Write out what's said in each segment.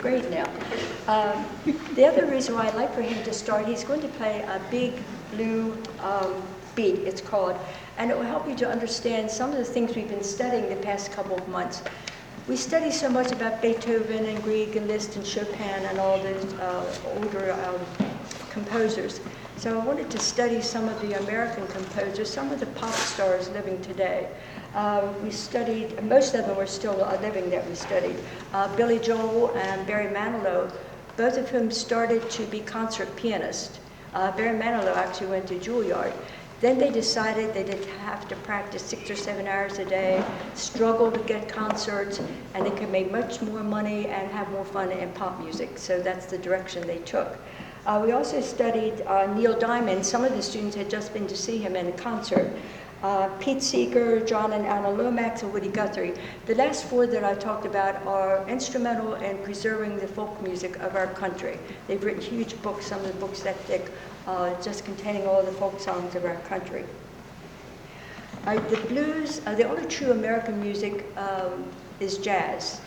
8th grade now. The other reason why I'd like for him to start, he's going to play a big blue beat, it's called, and it will help you to understand some of the things we've been studying the past couple of months. We study so much about Beethoven and Grieg and Liszt and Chopin and all those older composers. So I wanted to study some of the American composers, some of the pop stars living today. We studied, most of them were still living that we studied. Billy Joel and Barry Manilow, both of whom started to be concert pianists. Barry Manilow actually went to Juilliard. Then they decided they didn't have to practice 6 or 7 hours a day, struggle to get concerts, and they could make much more money and have more fun in pop music. So that's the direction they took. We also studied Neil Diamond. Some of the students had just been to see him in a concert. Pete Seeger, John and Anna Lomax, and Woody Guthrie. The last 4 that I talked about are instrumental in preserving the folk music of our country. They've written huge books, some of the books that thick, just containing all the folk songs of our country. The blues, the only true American music is jazz.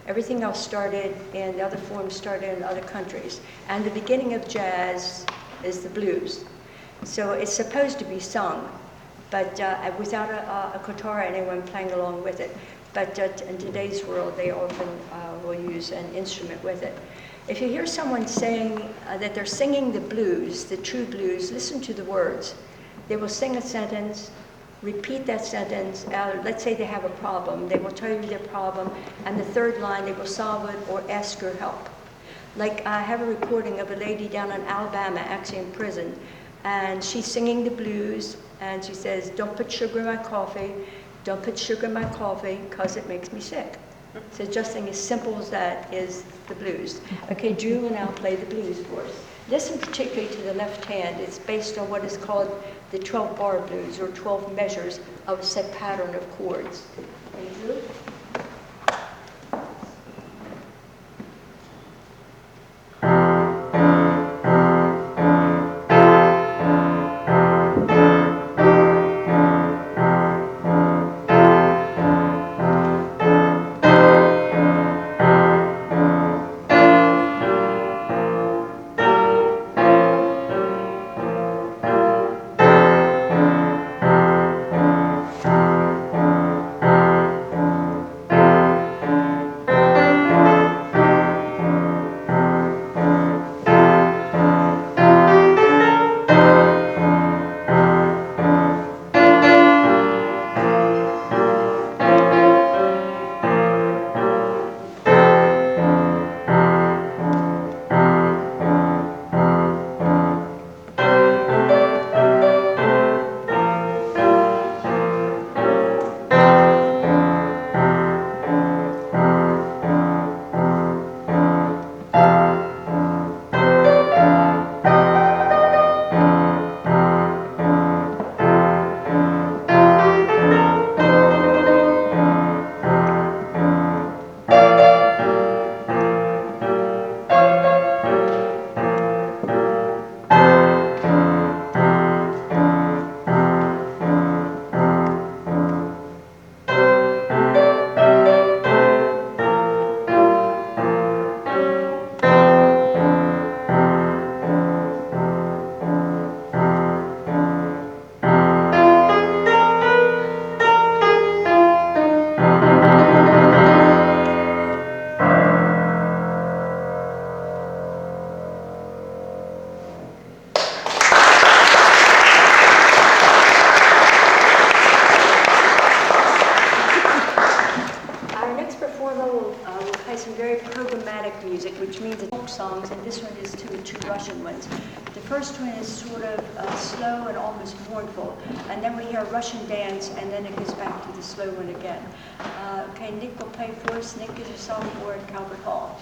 Everything else started, and the other forms started in other countries. And the beginning of jazz is the blues. So it's supposed to be sung, but without a guitar or anyone playing along with it. But in today's world, they often will use an instrument with it. If you hear someone saying that they're singing the blues, the true blues, listen to the words. They will sing a sentence, repeat that sentence. Let's say they have a problem. They will tell you their problem, and the third line, they will solve it or ask your help. Like I have a recording of a lady down in Alabama, actually in prison, and she's singing the blues, and she says, "Don't put sugar in my coffee, don't put sugar in my coffee, because it makes me sick." So just something as simple as that is the blues. Okay, Drew will now play the blues for us. Listen particularly to the left hand. It's based on what is called the 12-bar blues, or 12 measures of a set pattern of chords. Okay, Drew? Which means it's folk songs, and this one is two Russian ones. The first one is sort of slow and almost mournful, and then we hear Russian dance, and then it goes back to the slow one again. Okay, Nick will play for us. Nick is a sophomore at Calvert Hall.